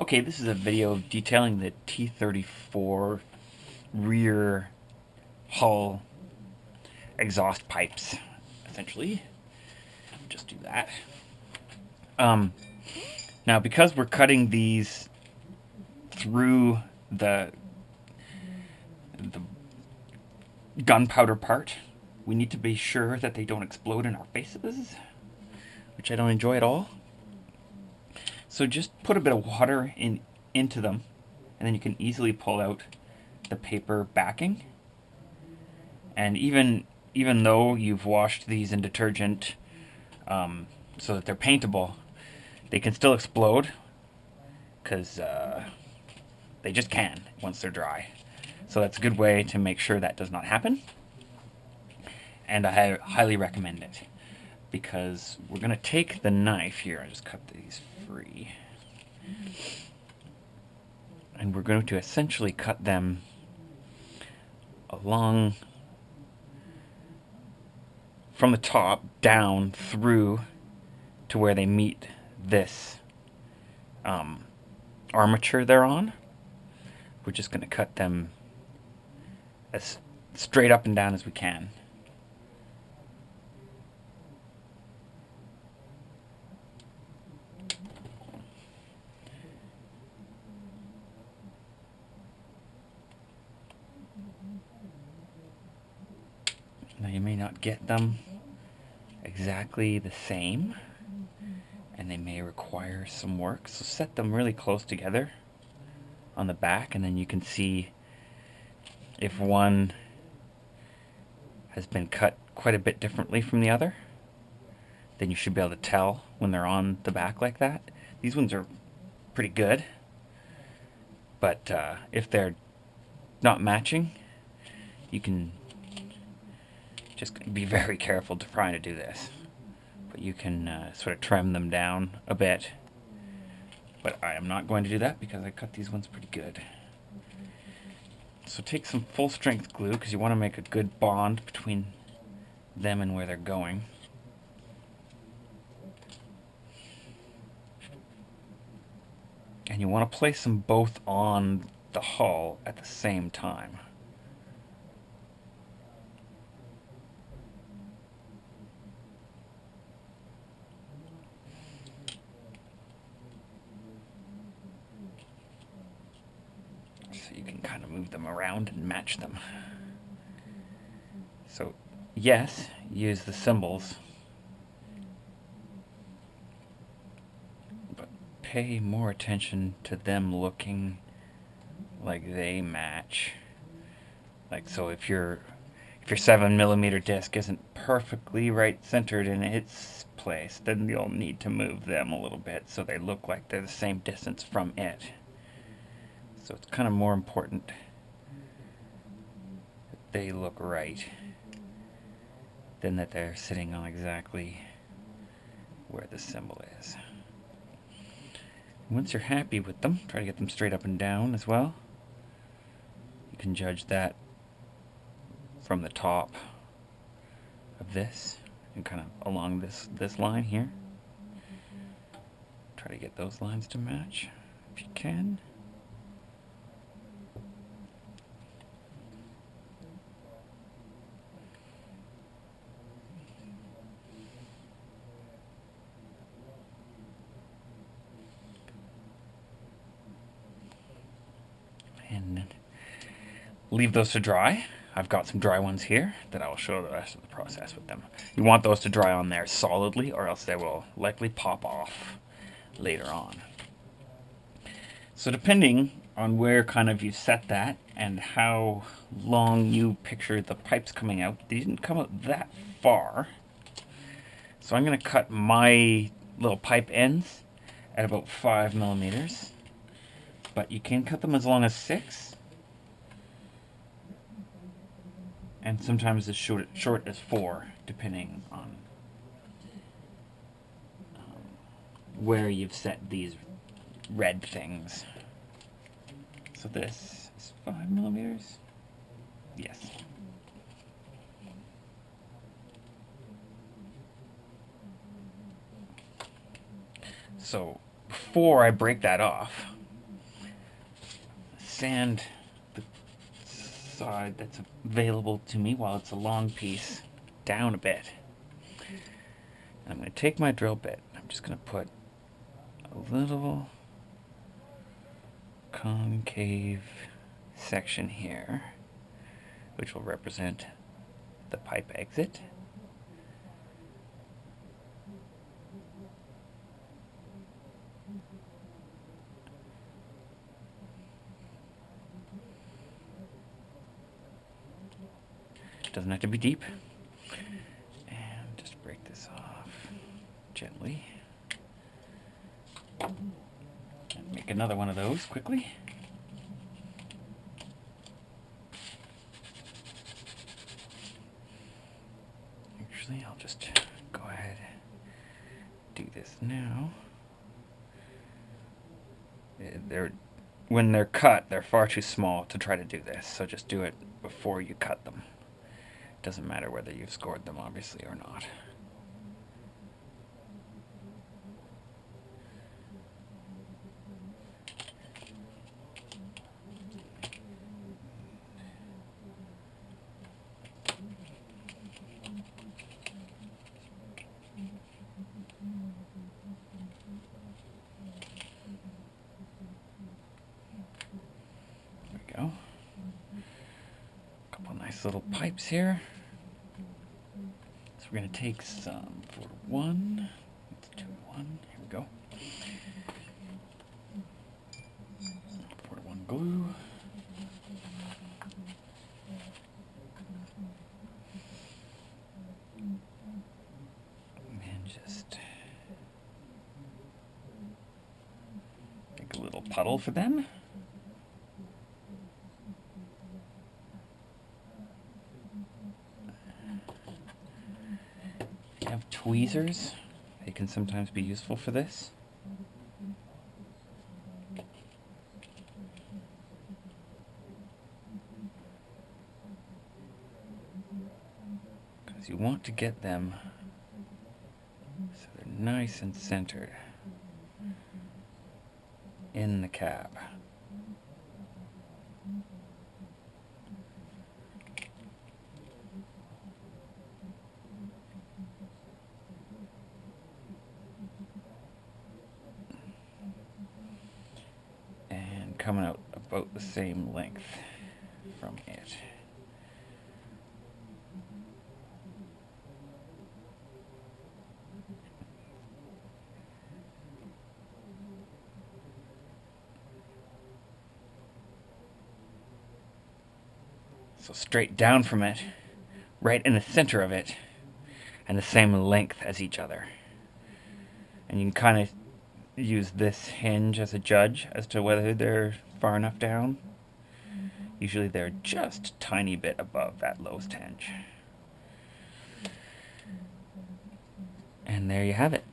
Okay, this is a video detailing the T-34 rear hull exhaust pipes, essentially. Just do that. Now, because we're cutting these through the gunpowder part, we need to be sure that they don't explode in our faces, which I don't enjoy at all. So just put a bit of water into them, and then you can easily pull out the paper backing. And even though you've washed these in detergent so that they're paintable, they can still explode because they just can once they're dry. So that's a good way to make sure that does not happen. And I highly recommend it, because we're going to take the knife here. I just cut these free. And we're going to essentially cut them along from the top down through to where they meet this armature they're on. We're just going to cut them as straight up and down as we can. Now, you may not get them exactly the same, and they may require some work, so set them really close together on the back, and then you can see if one has been cut quite a bit differently from the other. Then you should be able to tell when they're on the back like that. These ones are pretty good, but if they're not matching, you can just be very careful to trying to do this. But you can sort of trim them down a bit. But I am not going to do that because I cut these ones pretty good. So take some full strength glue, because you want to make a good bond between them and where they're going. And you want to place them both on the hull at the same time. So you can kind of move them around and match them. So yes, use the symbols, but pay more attention to them looking like they match. Like, so if your 7mm disc isn't perfectly right centered in its place, then you'll need to move them a little bit so they look like they're the same distance from it. So it's kind of more important that they look right than that they're sitting on exactly where the symbol is. Once you're happy with them, try to get them straight up and down as well. You can judge that from the top of this and kind of along this line here. Try to get those lines to match if you can. And leave those to dry. I've got some dry ones here that I will show the rest of the process with them. You want those to dry on there solidly, or else they will likely pop off later on. So depending on where kind of you set that and how long you picture the pipes coming out, they didn't come out that far. So I'm going to cut my little pipe ends at about 5mm. But you can cut them as long as 6. And sometimes as short as 4, depending on where you've set these red things. So this is 5mm. Yes. So before I break that off, sand the side that's available to me while it's a long piece down a bit. I'm going to take my drill bit. I'm just going to put a little concave section here, which will represent the pipe exit. It doesn't have to be deep. And just break this off gently. And make another one of those quickly. Actually, I'll just go ahead and do this now. When they're cut, they're far too small to try to do this, so just do it before you cut them. Doesn't matter whether you've scored them, obviously, or not. There we go. A couple nice little pipes here. So we're going to take some 4-1. Let's do 1. Here we go. 4-1 glue. And just make a little puddle for them. Have tweezers. They can sometimes be useful for this. Because you want to get them so they're nice and centered in the cap. Coming out about the same length from it. So straight down from it, right in the center of it, and the same length as each other. And you can kind of use this hinge as a judge as to whether they're far enough down. Usually they're just a tiny bit above that lowest hinge. And there you have it.